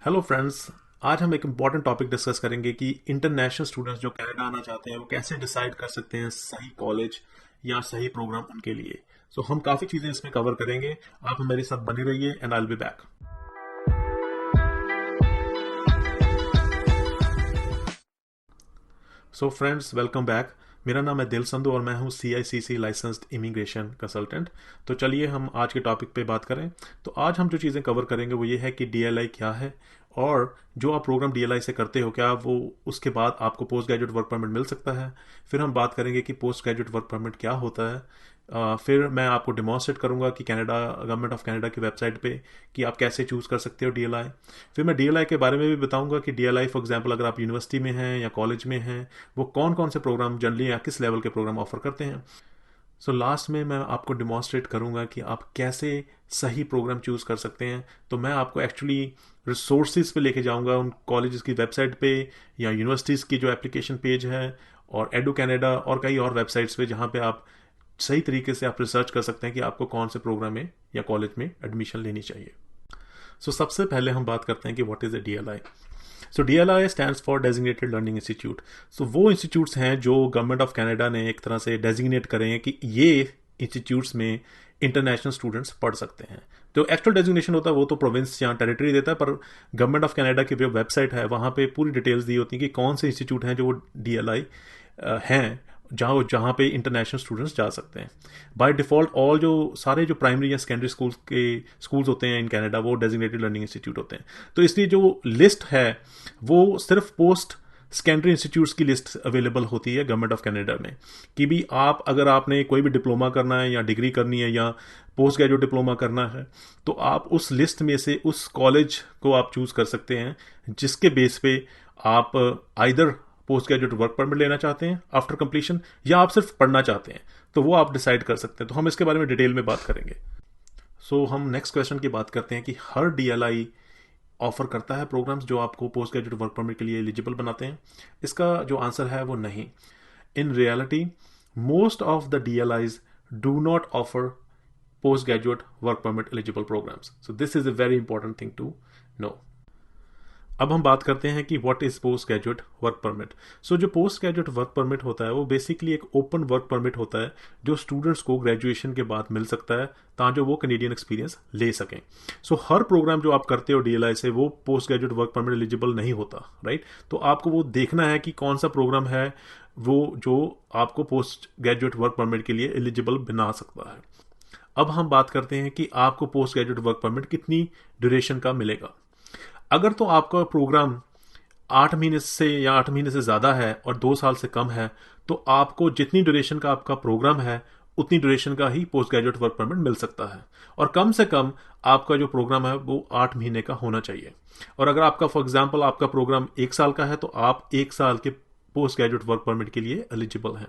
Hello friends. आज हम एक इम्पॉर्टेंट टॉपिक डिस्कस करेंगे कि इंटरनेशनल स्टूडेंट्स जो कनाडा आना चाहते हैं वो कैसे डिसाइड कर सकते हैं सही कॉलेज या सही प्रोग्राम उनके लिए। हम काफ़ी चीज़ें इसमें कवर करेंगे। आप हमारे साथ बने रहिए and I will be back. Friends, welcome back. मेरा नाम है दिल संधू और मैं हूँ CICC लाइसेंस्ड इमिग्रेशन कंसल्टेंट। तो चलिए हम आज के टॉपिक पे बात करें। तो आज हम जो चीज़ें कवर करेंगे वो ये है कि DLI क्या है, और जो आप प्रोग्राम DLI से करते हो क्या वो उसके बाद आपको पोस्ट ग्रेजुएट वर्क परमिट मिल सकता है। फिर हम बात करेंगे कि पोस्ट ग्रेजुएट वर्क परमिट क्या होता है। फिर मैं आपको डिमॉन्स्ट्रेट करूंगा कि कनाडा गवर्नमेंट ऑफ कनाडा की वेबसाइट पे कि आप कैसे चूज़ कर सकते हो DLI। फिर मैं DLI के बारे में भी बताऊंगा कि DLI फॉर एग्जांपल अगर आप यूनिवर्सिटी में हैं या कॉलेज में हैं वो कौन कौन से प्रोग्राम जनरली या किस लेवल के प्रोग्राम ऑफर करते हैं। लास्ट में मैं आपको डिमॉन्स्ट्रेट करूंगा कि आप कैसे सही प्रोग्राम चूज़ कर सकते हैं। तो मैं आपको एक्चुअली रिसोर्सेज पे लेके जाऊंगा, उन कॉलेजेस की वेबसाइट पे या यूनिवर्सिटीज़ की जो एप्लीकेशन पेज है, और एडू कनाडा और कई और वेबसाइट्स पे जहाँ पे आप सही तरीके से आप रिसर्च कर सकते हैं कि आपको कौन से प्रोग्राम में या कॉलेज में एडमिशन लेनी चाहिए। सबसे पहले हम बात करते हैं कि what is a DLI। DLI stands for designated learning institute. वो इंस्टीट्यूट्स हैं जो गवर्नमेंट ऑफ कनाडा ने एक तरह से डेजिग्नेट करे हैं कि ये इंस्टीट्यूट्स में इंटरनेशनल स्टूडेंट्स पढ़ सकते हैं। तो एक्चुअल डेजिग्नेशन होता है वो तो प्रोविंस या टेरिटरी देता है, पर गवर्नमेंट ऑफ कनाडा की जो वेबसाइट है वहाँ पे पूरी डिटेल्स दी होती हैं कि कौन से इंस्टीट्यूट हैं जो DLI हैं जहाँ जहाँ पे इंटरनेशनल स्टूडेंट्स जा सकते हैं। बाय डिफ़ॉल्ट ऑल जो सारे जो प्राइमरी या सेकेंडरी स्कूल्स होते हैं इन कनाडा वो डेजिग्नेटेड लर्निंग इंस्टीट्यूट होते हैं। तो इसलिए जो लिस्ट है वो सिर्फ पोस्ट सेकेंडरी इंस्टीट्यूट्स की लिस्ट अवेलेबल होती है गवर्नमेंट ऑफ कनाडा में, कि भी आप अगर आपने कोई भी डिप्लोमा करना है या डिग्री करनी है या पोस्ट ग्रेजुएट डिप्लोमा करना है तो आप उस लिस्ट में से उस कॉलेज को आप चूज़ कर सकते हैं जिसके बेस पे आप either post graduate work permit लेना चाहते हैं आफ्टर कंप्लीशन या आप सिर्फ पढ़ना चाहते हैं, तो वो आप डिसाइड कर सकते हैं। तो हम इसके बारे में डिटेल में बात करेंगे। हम नेक्स्ट क्वेश्चन की बात करते हैं कि हर DLI ऑफर करता है प्रोग्राम्स जो आपको पोस्ट ग्रेजुएट वर्क परमिट के लिए एलिजिबल बनाते हैं। इसका जो आंसर है वो नहीं। In reality most of the DLIs do not offer post graduate work permit eligible programs. This is a very important thing to know. अब हम बात करते हैं कि what is post graduate work permit. जो पोस्ट ग्रेजुएट वर्क परमिट होता है वो बेसिकली एक ओपन वर्क परमिट होता है जो स्टूडेंट्स को ग्रेजुएशन के बाद मिल सकता है ताकि वो कैनेडियन एक्सपीरियंस ले सकें। हर प्रोग्राम जो आप करते हो DLI से वो post graduate work permit eligible नहीं होता, राइट। तो आपको वो देखना है कि कौन सा प्रोग्राम है वो जो आपको पोस्ट ग्रेजुएट वर्क परमिट के लिए एलिजिबल बना सकता है। अब हम बात करते हैं कि आपको पोस्ट ग्रेजुएट वर्क परमिट कितनी ड्यूरेशन का मिलेगा। अगर तो आपका प्रोग्राम 8 महीने से या 8 महीने से ज़्यादा है और 2 साल से कम है तो आपको जितनी ड्यूरेशन का आपका प्रोग्राम है उतनी ड्यूरेशन का ही पोस्ट ग्रेजुएट वर्क परमिट मिल सकता है, और कम से कम आपका जो प्रोग्राम है वो 8 महीने का होना चाहिए। और अगर आपका फॉर एग्जांपल आपका प्रोग्राम 1 साल का है तो आप 1 साल के पोस्ट ग्रेजुएट वर्क परमिट के लिए एलिजिबल हैं।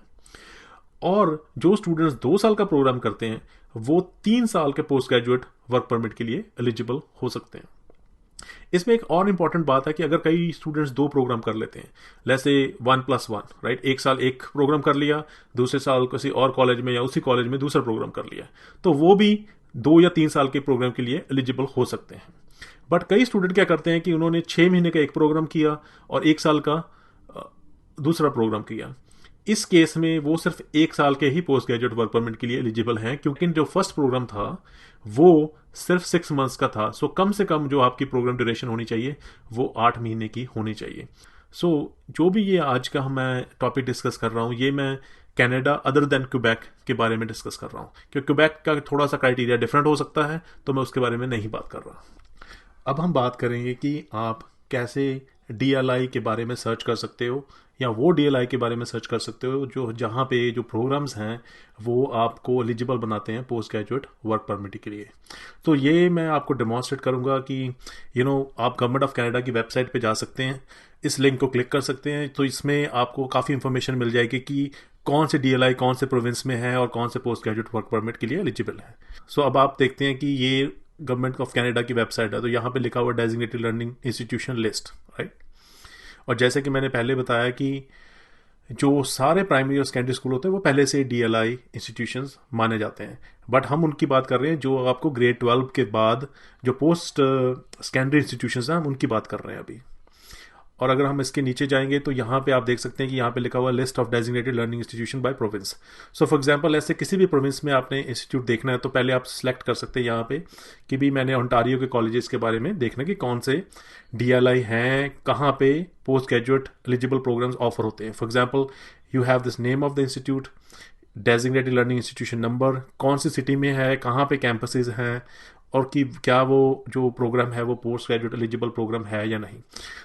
और जो स्टूडेंट्स 2 साल का प्रोग्राम करते हैं वो 3 साल के पोस्ट ग्रेजुएट वर्क परमिट के लिए एलिजिबल हो सकते हैं। इसमें एक और इंपॉर्टेंट बात है कि अगर कई स्टूडेंट्स 2 प्रोग्राम कर लेते हैं, जैसे 1+1, राइट, 1 साल एक प्रोग्राम कर लिया, दूसरे साल किसी और कॉलेज में या उसी कॉलेज में दूसरा प्रोग्राम कर लिया, तो वो भी 2 या 3 साल के प्रोग्राम के लिए एलिजिबल हो सकते हैं। बट कई स्टूडेंट क्या करते हैं कि उन्होंने 6 महीने का एक प्रोग्राम किया और 1 साल का दूसरा प्रोग्राम किया। इस केस में वो सिर्फ 1 साल के ही पोस्ट ग्रेजुएट वर्क परमिट के लिए एलिजिबल हैं, क्योंकि जो फर्स्ट प्रोग्राम था वो सिर्फ 6 मंथ्स का था। कम से कम जो आपकी प्रोग्राम ड्यूरेशन होनी चाहिए वो 8 महीने की होनी चाहिए। जो भी ये आज का मैं टॉपिक डिस्कस कर रहा हूँ ये मैं कनाडा अदर देन क्यूबेक के बारे में डिस्कस कर रहा हूँ, क्योंकि क्यूबेक का थोड़ा सा क्राइटेरिया डिफरेंट हो सकता है तो मैं उसके बारे में नहीं बात कर रहा। अब हम बात करेंगे कि आप कैसे DLI के बारे में सर्च कर सकते हो या वो DLI के बारे में सर्च कर सकते हो जो जहाँ पे जो प्रोग्राम्स हैं वो आपको एलिजिबल बनाते हैं पोस्ट ग्रेजुएट वर्क परमिट के लिए। तो ये मैं आपको डेमॉन्स्ट्रेट करूँगा कि आप गवर्नमेंट ऑफ कनाडा की वेबसाइट पे जा सकते हैं, इस लिंक को क्लिक कर सकते हैं। तो इसमें आपको काफ़ी इंफॉर्मेशन मिल जाएगी कि कौन से DLI कौन से प्रोविंस में है और कौन से पोस्ट ग्रेजुएट वर्क परमिट के लिए एलिजिबल है। अब आप देखते हैं कि ये गवर्नमेंट ऑफ कनाडा की वेबसाइट है, तो यहाँ पे लिखा हुआ designated learning institution list, right. और जैसे कि मैंने पहले बताया कि जो सारे प्राइमरी और सेकेंडरी स्कूल होते हैं वो पहले से डीएलआई इंस्टीट्यूशंस माने जाते हैं, बट हम उनकी बात कर रहे हैं जो आपको ग्रेड 12 के बाद जो पोस्ट सेकेंडरी इंस्टीट्यूशंस हैं, हम उनकी बात कर रहे हैं अभी। और अगर हम इसके नीचे जाएंगे तो यहाँ पे आप देख सकते हैं कि यहाँ पे लिखा हुआ list of designated learning institution by province. So for example ऐसे किसी भी प्रोविंस में आपने इंस्टीट्यूट देखना है तो पहले आप सिलेक्ट कर सकते हैं यहाँ पे कि भी मैंने ओंटारियो के कॉलेजेस के बारे में देखना कि कौन से डीएलआई हैं, कहाँ पे post graduate eligible programs offer होते हैं। For example you have this name of the institute, designated learning institution number, कौन सी सिटी में है, कहाँ पे कैंपसेस हैं, और कि क्या वो जो प्रोग्राम है वो पोस्ट ग्रेजुएट एलिजिबल प्रोग्राम है या नहीं।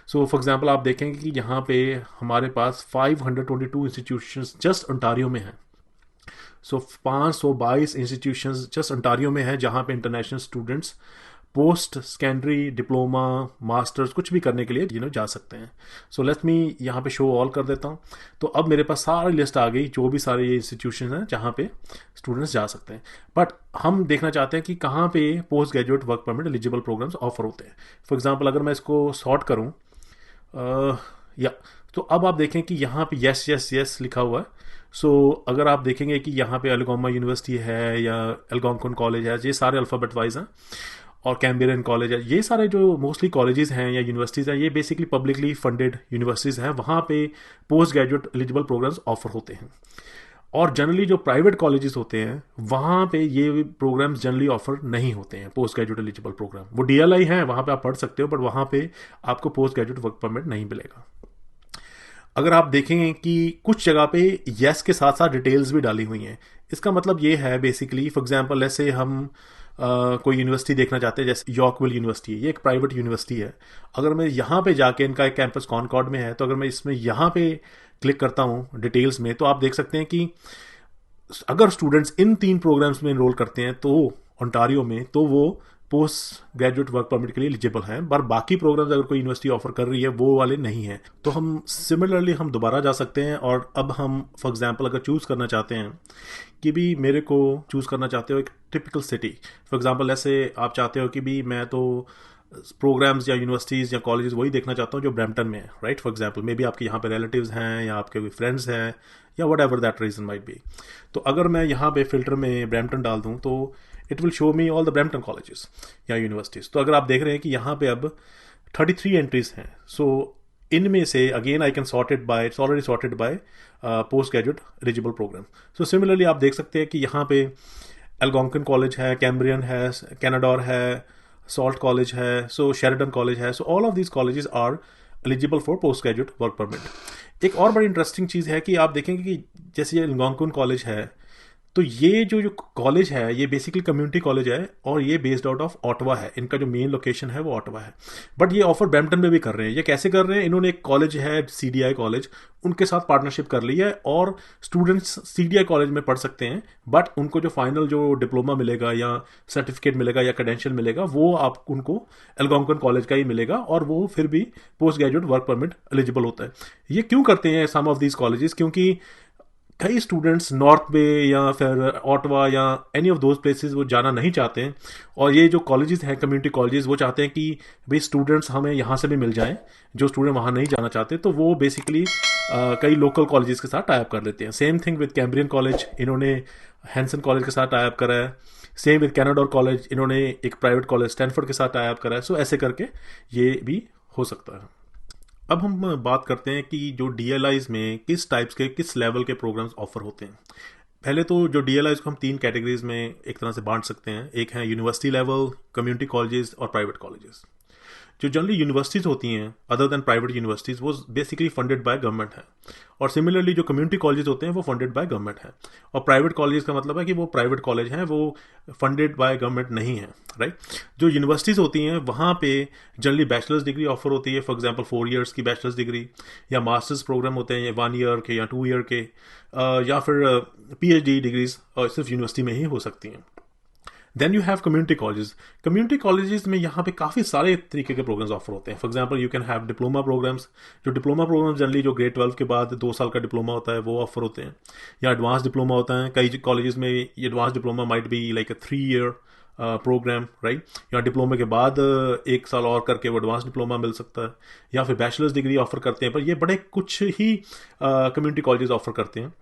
सो फॉर एग्जांपल आप देखेंगे कि यहाँ पे हमारे पास 522 इंस्टीट्यूशंस जस्ट ओंटारियो में हैं। सो 522 इंस्टीट्यूशंस जस्ट ओंटारियो में है जहाँ पे international students post secondary diploma masters कुछ भी करने के लिए जा सकते हैं। सो लेट मी यहाँ पे शो ऑल कर देता हूँ। तो अब मेरे पास सारी लिस्ट आ गई जो भी सारे ये इंस्टीट्यूशन हैं जहाँ पे स्टूडेंट्स जा सकते हैं, बट हम देखना चाहते हैं कि कहाँ पे post graduate work permit eligible programs offer होते हैं। फॉर एग्जाम्पल अगर मैं इसको सॉर्ट करूँ या तो अब आप देखें कि यहाँ पे यस यस यस लिखा हुआ है। सो अगर आप देखेंगे कि यहाँ पे अलगोमा यूनिवर्सिटी है या एल्गोनकुन कॉलेज है, ये सारे अल्फ़ाबेट वाइज हैं, और कैम्ब्रियन कॉलेज है, ये सारे जो मोस्टली कॉलेजेस हैं या यूनिवर्सिटीज़ हैं ये बेसिकली पब्लिकली फंडेड यूनिवर्सिटीज़ हैं, वहाँ पे post graduate eligible programs offer होते हैं। और जनरली जो प्राइवेट कॉलेजेस होते हैं वहाँ पे ये प्रोग्राम्स जनरली ऑफर नहीं होते हैं, पोस्ट ग्रेजुएट एलिजिबल प्रोग्राम। वो डीएलआई हैं, वहाँ पे आप पढ़ सकते हो, बट वहाँ पे आपको पोस्ट ग्रेजुएट वर्क परमिट नहीं मिलेगा। अगर आप देखेंगे कि कुछ जगह पे येस के साथ साथ डिटेल्स भी डाली हुई हैं, इसका मतलब ये है बेसिकली, फॉर एग्जांपल ऐसे हम कोई यूनिवर्सिटी देखना चाहते हैं, जैसे यॉर्कविल यूनिवर्सिटी है, ये एक प्राइवेट यूनिवर्सिटी है। अगर मैं यहाँ पे जाके, इनका एक कैंपस कॉनकॉर्ड में है, तो अगर मैं इसमें यहाँ पे क्लिक करता हूँ डिटेल्स में, तो आप देख सकते हैं कि अगर स्टूडेंट्स इन 3 प्रोग्राम्स में इनरोल करते हैं तो ओंटारियो में, तो वो पोस्ट ग्रेजुएट वर्क परमिट के लिए एलिजिबल हैं, पर बाकी प्रोग्राम्स अगर कोई यूनिवर्सिटी ऑफर कर रही है वो वाले नहीं हैं। तो हम सिमिलरली हम दोबारा जा सकते हैं, और अब हम फॉर एग्जांपल अगर चूज़ करना चाहते हैं कि भी मेरे को चूज़ करना चाहते हो एक टिपिकल सिटी, फॉर एग्जांपल ऐसे आप चाहते हो कि भी मैं तो प्रोग्राम्स या यूनिवर्सिटीज़ या कॉलेजेस वही देखना चाहता हूँ जो ब्रैम्पटन में है, right. For example may be आपके यहाँ पे रिलेटिव्स हैं या आपके कोई फ्रेंड्स हैं या what ever that reason might be. तो अगर मैं यहाँ पे फिल्टर में ब्रैम्पटन डाल दूँ तो it will show me all the Brampton colleges या यूनिवर्सिटीज़। तो अगर आप देख रहे हैं कि यहाँ पे अब 33 एंट्रीज हैं। सो इनमें से again I can sorted by, it's already sorted by post graduate eligible program. So similarly आप देख सकते हैं कि यहाँ पे एल्गोनकुन कॉलेज है, कैम्ब्रियन है, कैनाडोर है, सॉल्ट कॉलेज है, सो शेरिडन कॉलेज है। So all of these colleges are eligible for post graduate work permit. एक और बड़ी इंटरेस्टिंग चीज़ है कि आप देखेंगे कि जैसे ये एल्गोनकुन कॉलेज है, तो ये जो कॉलेज है ये बेसिकली कम्युनिटी कॉलेज है और ये बेस्ड आउट ऑफ ऑटवा है। इनका जो मेन लोकेशन है वो ऑटवा है, बट ये ऑफर ब्रैम्पटन में भी कर रहे हैं। ये कैसे कर रहे हैं, इन्होंने एक कॉलेज है सीडीआई कॉलेज, उनके साथ पार्टनरशिप कर ली है और स्टूडेंट्स सीडीआई कॉलेज में पढ़ सकते हैं, बट उनको जो फाइनल जो डिप्लोमा मिलेगा या सर्टिफिकेट मिलेगा या क्रेडेंशियल मिलेगा वो आप उनको एल्गोनकुन कॉलेज का ही मिलेगा, और वो फिर भी post graduate work permit eligible होता है। ये क्यों करते हैं सम ऑफ दीज कॉलेजेस, क्योंकि कई स्टूडेंट्स नॉर्थ बे या फिर ऑटवा या एनी ऑफ दोज प्लेसेस वो जाना नहीं चाहते हैं, और ये जो कॉलेजेस हैं कम्युनिटी कॉलेजेस वो चाहते हैं कि भाई स्टूडेंट्स हमें यहाँ से भी मिल जाएं, जो स्टूडेंट वहाँ नहीं जाना चाहते, तो वो बेसिकली कई लोकल कॉलेजेस के साथ टाई अप कर लेते हैं। Same thing with Cambrian college, इन्होंने हैंसन कॉलेज के साथ टाई अप करा है। सेम विद कैनाडोर कॉलेज, इन्होंने एक प्राइवेट कॉलेज स्टैनफोर्ड के साथ टाई अप करा है। सो ऐसे करके ये भी हो सकता है। अब हम बात करते हैं कि जो डीएलआईज में किस टाइप्स के, किस लेवल के प्रोग्राम्स ऑफर होते हैं। पहले तो जो डीएलआईज को हम 3 कैटेगरीज में एक तरह से बांट सकते हैं। एक है यूनिवर्सिटी लेवल, कम्युनिटी कॉलेजेस और प्राइवेट कॉलेजेस। जो जनरली यूनिवर्सिटीज़ होती हैं अदर देन प्राइवेट यूनिवर्सिटीज़, वो बेसिकली फंडेड बाय गवर्नमेंट है, और सिमिलरली जो कम्युनिटी कॉलेजेस होते हैं वो फंडेड बाय गवर्नमेंट है। और प्राइवेट कॉलेज का मतलब है कि वो प्राइवेट कॉलेज हैं, वो फंडेड बाय गवर्नमेंट नहीं है, राइट। जो यूनिवर्सिटीज़ होती हैं वहाँ पे जनरली बैचलर्स डिग्री ऑफर होती है, फॉर एग्जांपल 4 इयर्स की बैचलर्स डिग्री, या मास्टर्स प्रोग्राम होते हैं 1 ईयर के या 2 ईयर के, या फिर पीएचडी डिग्रीज सिर्फ यूनिवर्सिटी में ही हो सकती हैं। Then you have community colleges. Community colleges में यहाँ पे काफ़ी सारे तरीके के प्रोग्राम्स ऑफर होते हैं। For example you can have diploma programs. जो डिप्लोमा प्रोग्राम्स जनरली जो ग्रेड 12 के बाद 2 साल का डिप्लोमा होता है वो ऑफर होते हैं, या एडवांस डिप्लोमा होता है। कई कॉलेजेस में advance diploma might be like a 3 year program, right, या डिप्लोमा के बाद 1 साल और करके वो एडवांस डिप्लोमा मिल सकता है, या फिर बैचलर्स डिग्री ऑफर करते हैं, पर ये बड़े कुछ ही कम्युनिटी कॉलेजेस ऑफर करते हैं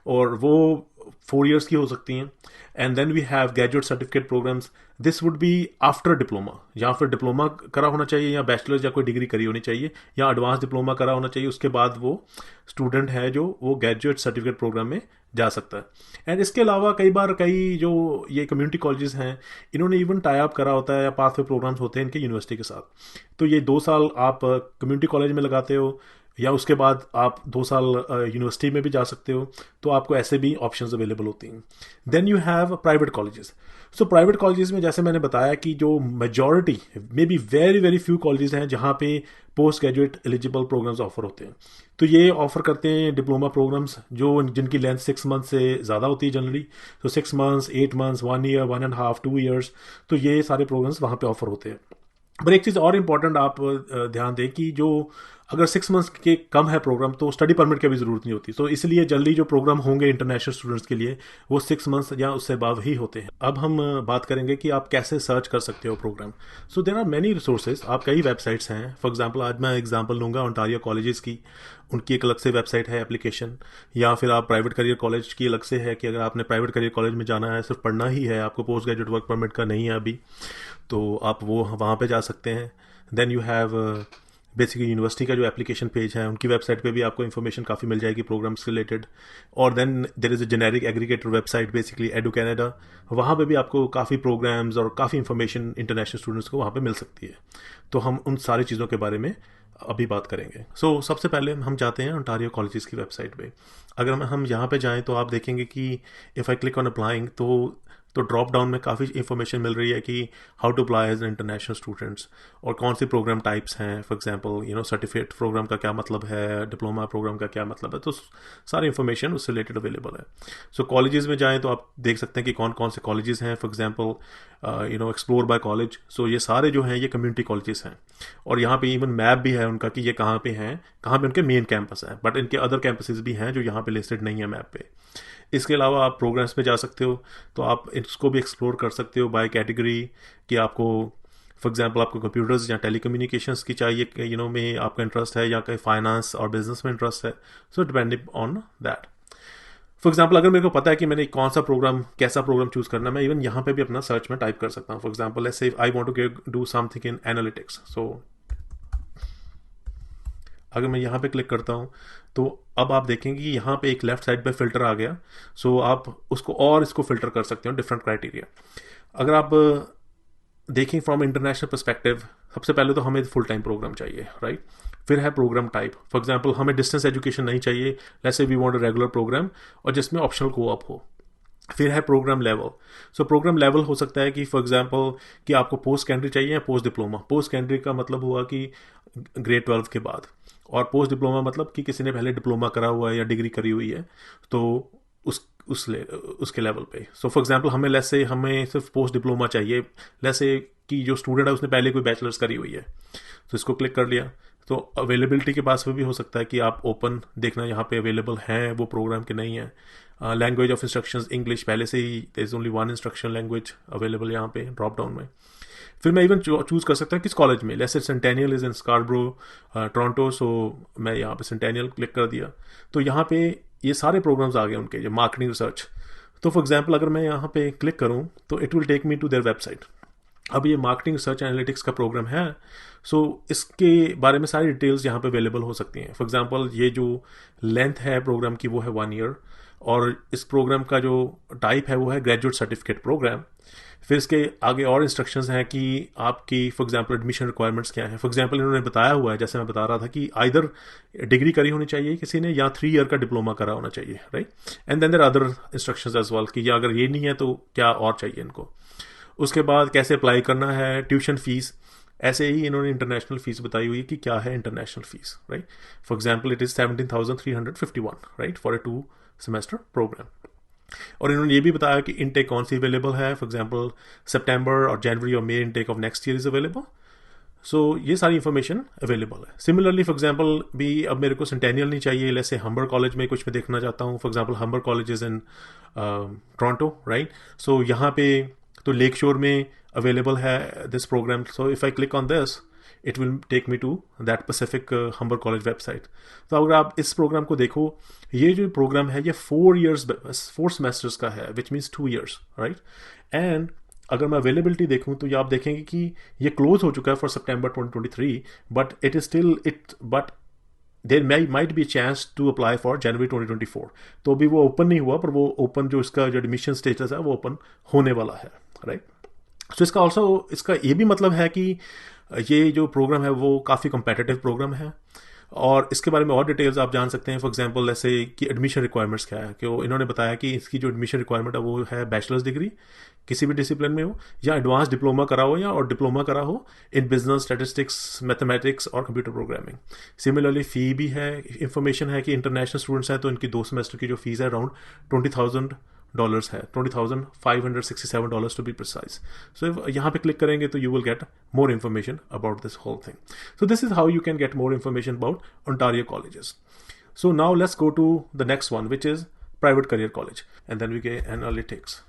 और वो 4 years की हो सकती हैं. And then we have graduate certificate programs. This would be after diploma, या फिर डिप्लोमा करा होना चाहिए, या बैचलर्स या कोई डिग्री करी होनी चाहिए, या एडवांस डिप्लोमा करा होना चाहिए. उसके बाद वो स्टूडेंट है जो वो ग्रेजुएट सर्टिफिकेट प्रोग्राम में जा सकता है. एंड इसके अलावा कई जो ये कम्युनिटी कॉलेजेस हैं, इन्होंने इवन टाई अप करा होता है या पाथवे प्रोग्राम्स होते हैं इनके यूनिवर्सिटी के साथ. तो ये 2 साल आप कम्युनिटी कॉलेज में लगाते हो, या उसके बाद आप 2 साल यूनिवर्सिटी में भी जा सकते हो. तो आपको ऐसे भी ऑप्शंस अवेलेबल होती हैं. Then you have private colleges. So private colleges में जैसे मैंने बताया कि जो majority may be very very few colleges हैं जहाँ पे post graduate eligible programs offer होते हैं. तो ये ऑफर करते हैं डिप्लोमा प्रोग्राम्स जो जिनकी लेंथ 6 मंथ से ज़्यादा होती है जनरली. तो 6 months, 8 months, 1 year, 1.5, 2 years. तो ये सारे प्रोग्राम्स वहाँ पे ऑफर होते हैं. पर एक चीज़ और इम्पॉर्टेंट आप ध्यान दें कि जो अगर 6 months के कम है प्रोग्राम तो स्टडी परमिट की भी ज़रूरत नहीं होती. तो इसलिए जल्दी जो प्रोग्राम होंगे इंटरनेशनल स्टूडेंट्स के लिए वो 6 months या उससे बाद ही होते हैं. अब हम बात करेंगे कि आप कैसे सर्च कर सकते हो program. So there are many resources. आप कई वेबसाइट्स हैं. फॉर एग्जांपल आज मैं एग्जांपल लूँगा ओंटारियो कॉलेजेस की. उनकी एक अलग से वेबसाइट है, एप्लीकेशन. या फिर आप प्राइवेट करियर कॉलेज की अलग से है कि अगर आपने प्राइवेट करियर कॉलेज में जाना है, सिर्फ पढ़ना ही है, आपको पोस्ट ग्रेजुएट वर्क परमिट का नहीं है अभी, तो आप वो वहाँ पे जा सकते हैं. Then you have basically university का जो एप्लीकेशन पेज है उनकी वेबसाइट पे भी आपको इन्फॉर्मेशन काफ़ी मिल जाएगी प्रोग्राम्स रिलेटेड. और then there is a generic aggregator website basically edu Canada. वहाँ पे भी आपको काफ़ी प्रोग्राम्स और काफ़ी इन्फॉर्मेशन इंटरनेशनल स्टूडेंट्स को वहाँ पे मिल सकती है. तो हम उन सारी चीज़ों के बारे में अभी बात करेंगे. सो सबसे पहले हम जाते हैं ओंटारियो कॉलेजेस की वेबसाइट पे. अगर हम यहाँ पे जाएँ तो आप देखेंगे कि if I click on applying तो ड्रॉप डाउन में काफ़ी इन्फॉर्मेशन मिल रही है कि how to apply as international students और कौन सी प्रोग्राम टाइप्स हैं. फॉर एग्जांपल सर्टिफिकेट प्रोग्राम का क्या मतलब है, डिप्लोमा प्रोग्राम का क्या मतलब है. तो सारी इन्फॉर्मेशन उससे रिलेटेड अवेलेबल है. सो कॉलेजेस में जाएँ तो आप देख सकते हैं कि कौन कौन से कॉलेजेस हैं. For example explore by college. So ये सारे जो हैं ये कम्युनिटी कॉलेजेस हैं. और यहाँ पे इवन मैप भी है उनका कि ये कहाँ पे हैं, कहाँ पे उनके मेन कैंपस हैं. बट इनके अदर कैंपसेस भी हैं जो यहाँ पे लिस्टेड नहीं है मैप पे. इसके अलावा आप प्रोग्राम्स पे जा सकते हो. तो आप इसको भी एक्सप्लोर कर सकते हो बाय कैटेगरी कि आपको फॉर एग्जांपल आपको कंप्यूटर्स या टेलीकम्युनिकेशंस की चाहिए में आपका इंटरेस्ट है, या कहीं फाइनेंस और बिजनेस में इंटरेस्ट है. So depending on that. For example अगर मेरे को पता है कि मैंने कौन सा प्रोग्राम कैसा प्रोग्राम चूज़ करना है, मैं इवन यहाँ पे भी अपना सर्च में टाइप कर सकता हूँ. For example let's say I want to do something in analytics. So अगर मैं यहाँ पे क्लिक करता हूँ तो अब आप देखेंगे कि यहाँ पे एक लेफ्ट साइड पे फिल्टर आ गया. सो आप उसको और इसको फिल्टर कर सकते हो डिफरेंट क्राइटेरिया. अगर आप देखें फ्रॉम इंटरनेशनल पर्सपेक्टिव, सबसे पहले तो हमें फुल टाइम प्रोग्राम चाहिए, राइट. फिर है प्रोग्राम टाइप. फॉर एग्जांपल हमें डिस्टेंस एजुकेशन नहीं चाहिए. Let's say we want a regular program और जिसमें ऑप्शनल कोऑप हो. फिर है program level. So program level हो सकता है कि फॉर एग्जांपल कि आपको पोस्ट सेकेंडरी चाहिए या पोस्ट डिप्लोमा. पोस्ट सेकेंडरी का मतलब हुआ कि ग्रेड 12 के बाद, और पोस्ट डिप्लोमा मतलब कि किसी ने पहले डिप्लोमा करा हुआ है या डिग्री करी हुई है तो उसके लेवल पे. सो फॉर एग्जांपल हमें सिर्फ पोस्ट डिप्लोमा चाहिए. लेट्स से कि जो स्टूडेंट है उसने पहले कोई बैचलर्स करी हुई है, तो इसको क्लिक कर लिया. तो अवेलेबिलिटी के पास में भी हो सकता है कि आप ओपन देखना यहाँ पे अवेलेबल हैं वो प्रोग्राम के नहीं है. लैंग्वेज ऑफ इंस्ट्रक्शंस इंग्लिश, पहले से ही there is only one instruction language available यहाँ पे ड्रॉप डाउन में. फिर मैं इवन चूज़ कर सकता हूँ किस कॉलेज में. Let's say Centennial is in Scarborough Toronto. So मैं यहाँ पे सेंटेनियल क्लिक कर दिया. तो यहाँ पे ये सारे प्रोग्राम्स आ गए उनके, जो मार्केटिंग रिसर्च. तो फॉर एग्जांपल अगर मैं यहाँ पे क्लिक करूँ तो it will take me to their website. अब ये मार्केटिंग रिसर्च एनालिटिक्स का प्रोग्राम है. सो इसके बारे में सारी डिटेल्स यहाँ पे अवेलेबल हो सकती हैं. फॉर एग्जांपल ये जो लेंथ है प्रोग्राम की वो है 1 year, और इस प्रोग्राम का जो टाइप है वो है ग्रेजुएट सर्टिफिकेट प्रोग्राम. फिर इसके आगे और इंस्ट्रक्शंस हैं कि आपकी फॉर एग्जांपल एडमिशन रिक्वायरमेंट्स क्या हैं. फॉर एग्जांपल इन्होंने बताया हुआ है, जैसे मैं बता रहा था, कि आइदर डिग्री करी होनी चाहिए किसी ने या 3 year का डिप्लोमा करा होना चाहिए, right. And then there other instructions as well कि अगर ये नहीं है तो क्या और चाहिए इनको. उसके बाद कैसे अप्लाई करना है, ट्यूशन फीस. ऐसे ही इन्होंने इंटरनेशनल फीस बताई हुई है कि क्या है international fees, right. For example it is 17,351, right, for a 2 semester program. और इन्होंने ये भी बताया कि इनटेक कौन सी अवेलेबल है. फॉर एग्जांपल सितंबर और जनवरी और मई intake of next year is available. So ये सारी इन्फॉर्मेशन अवेलेबल है. सिमिलरली फॉर एग्जांपल भी अब मेरे को सेंटेनियल नहीं चाहिए. जैसे हम्बर कॉलेज में कुछ मैं देखना चाहता हूँ. For example Humber college is in Toronto, right. So यहाँ पे तो लेक शोर में अवेलेबल है this program. So if I click on this, it will take me to that Pacific Humber college website. तो अगर आप इस प्रोग्राम को देखो, ये जो प्रोग्राम है ये 4 सेमेस्टर्स का है, which means 2 years, right. And अगर मैं अवेलेबिलिटी देखूं तो ये आप देखेंगे कि ये क्लोज हो चुका है for September 2023, but it is still but there might be chance to apply for January 2024. तो अभी वो ओपन नहीं हुआ, पर वो ओपन जो इसका जो एडमिशन स्टेटस है वो ओपन होने वाला है, राइट. सो इसका ऑल्सो इसका ये भी मतलब है कि ये जो प्रोग्राम है वो काफ़ी कम्पेटिटिव प्रोग्राम है. और इसके बारे में और डिटेल्स आप जान सकते हैं. फॉर एग्जांपल ऐसे कि एडमिशन रिक्वायरमेंट्स क्या है, कि इन्होंने बताया कि इसकी जो एडमिशन रिक्वायरमेंट है वो है बैचलर्स डिग्री किसी भी डिसिप्लिन में हो, या एडवांस डिप्लोमा करा हो, या और डिप्लोमा करा हो इन बिजनेस, स्टैटिस्टिक्स, मैथमेटिक्स और कंप्यूटर प्रोग्रामिंग. सिमिलरली फ़ी भी है. इंफॉर्मेशन है कि इंटरनेशनल स्टूडेंट्स हैं तो इनकी 2 सेमेस्टर की जो फीस है अराउंड $20,000 है, $20,567 टू बी प्रिसाइज. सो यहाँ पे क्लिक करेंगे तो you will get more information about this whole thing. So this is how you can get more information about Ontario colleges. So now let's go to the next one, which is private career college, and then we get analytics.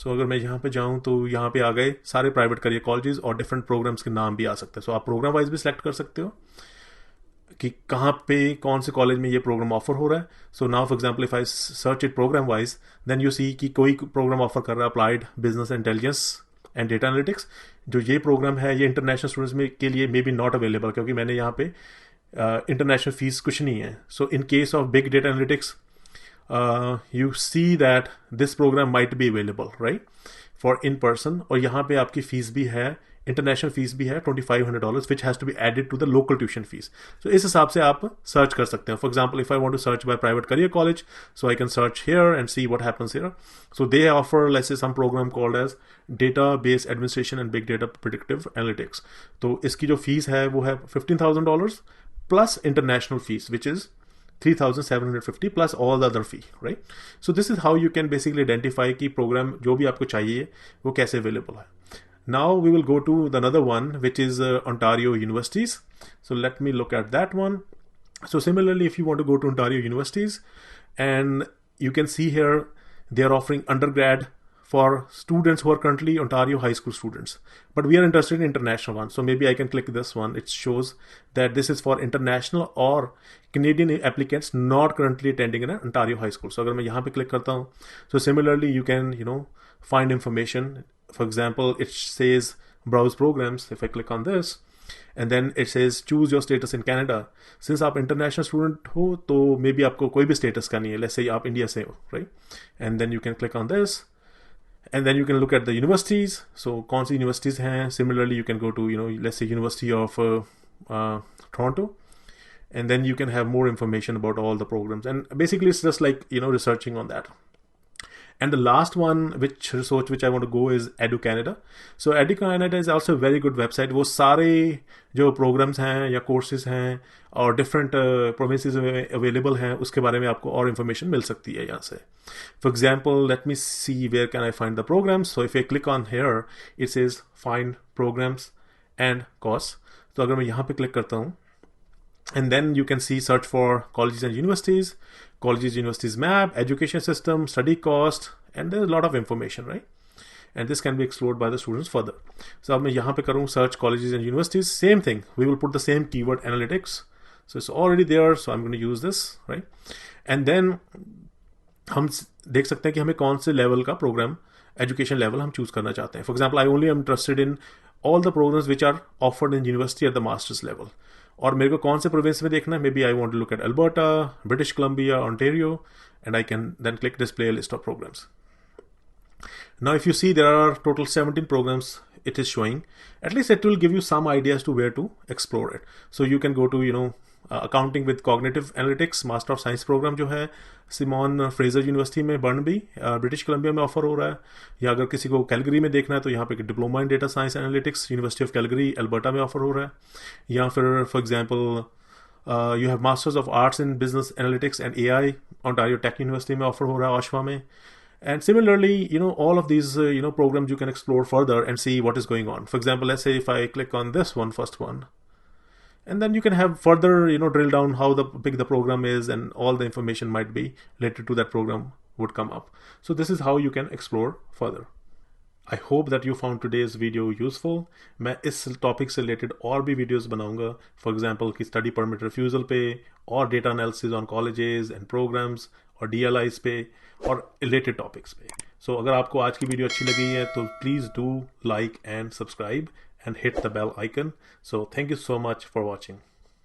So अगर मैं यहाँ पे जाऊँ तो यहाँ पे आ गए सारे प्राइवेट करियर कॉलेजेस और डिफरेंट प्रोग्राम्स के नाम भी आ सकते हैं. सो आप प्रोग्राम वाइज भी सिलेक्ट कर सकते हो कि कहाँ पे कौन से कॉलेज में ये प्रोग्राम ऑफर हो रहा है. So now for example if I search it program wise, then you see कि कोई प्रोग्राम ऑफर कर रहा है applied business intelligence and data analytics. जो ये प्रोग्राम है ये इंटरनेशनल स्टूडेंट्स में के लिए मे बी नॉट अवेलेबल, क्योंकि मैंने यहाँ पे इंटरनेशनल फीस कुछ नहीं है. So in case of big data analytics you see that this program might be available, right, for in person. और यहाँ पे आपकी फीस भी है, इंटरनेशनल फीस भी है $2,500, which has to be added to the local tuition fees. So इस हिसाब से आप सर्च कर सकते हैं. For example if I want to search by private career college, so I can search here and see what happens here. So they offer let's say some program called as database administration and big data predictive analytics. तो इसकी जो fees है वो है $15,000 plus international fees which is $3,750 plus all the other fee, right? So this is how you can basically identify कि programme जो भी आपको चाहिए वो कैसे अवेलेबल है. Now we will go to the another one, which is Ontario universities. So let me look at that one. So similarly, if you want to go to Ontario universities, and you can see here they are offering undergrad for students who are currently Ontario high school students. But we are interested in international ones. So maybe I can click this one. It shows that this is for international or Canadian applicants not currently attending in an Ontario high school. So अगर मैं यहाँ पे click करता हूँ, so similarly you can find information. For example, it says browse programs. If I click on this, and then it says choose your status in Canada. Since आप international student हो तो maybe आपको कोई भी status का नहीं है. Let's say आप इंडिया से हो, right? And then you can click on this. And then you can look at the universities. So कौन सी universities हैं. Similarly you can go to let's say University of Toronto, and then you can have more information about all the programs, and basically it's just like researching on that. And the last one which I want to go is EduCanada. So EduCanada is also a very good website. वो सारे जो programs हैं या courses हैं और different provinces में available हैं उसके बारे में आपको और information मिल सकती है यहाँ से. For example, let me see where can I find the programs. So if I click on here, it says find programs and costs. तो अगर मैं यहाँ पे click करता हूँ, and then you can see search for colleges and universities map, education system, study cost, and there's a lot of information, right? And this can be explored by the students further. So अब मैं यहाँ पे करूँ search colleges and universities, same thing. We will put the same keyword analytics. So it's already there, so I'm going to use this, right? And then हम देख सकते हैं कि हमें कौन से लेवल का प्रोग्राम, एजुकेशन लेवल हम चूज करना चाहते हैं. For example, I only am interested in all the programs which are offered in university at the masters level. और मेरे को कौन से प्रोविंस में देखना है, may be I want to look at Alberta, British Columbia, Ontario, and I can then click display list of programs. Now if you see there are total 17 programs it is showing. At least it will give you some ideas to where to explore it. So you can go to accounting with cognitive analytics, master of science program जो है Simone Fraser university में Burnaby British Columbia में offer हो रहा है. या अगर किसी को कैलगरी में देखना है तो यहाँ पे diploma in data science analytics university of Calgary Alberta में ऑफर हो रहा है. या फिर for example you have masters of arts in business analytics and AI Ontario Tech University में ऑफर हो रहा है ऑशवा में. And similarly, all of these, programs you can explore further and see what is going on. For example, let's say if I click on this one, first one, and then you can have further, drill down how big the program is and all the information might be related to that program would come up. So this is how you can explore further. I hope that you found today's video useful. मैं इस topic से related और भी videos बनाऊंगा, for example कि study permit refusal पे, और data analysis on colleges and programs, और DLIs पे, और रिलेटेड टॉपिक्स पे. सो अगर आपको आज की वीडियो अच्छी लगी है तो please do like and subscribe and hit the bell icon. So thank you so much for watching.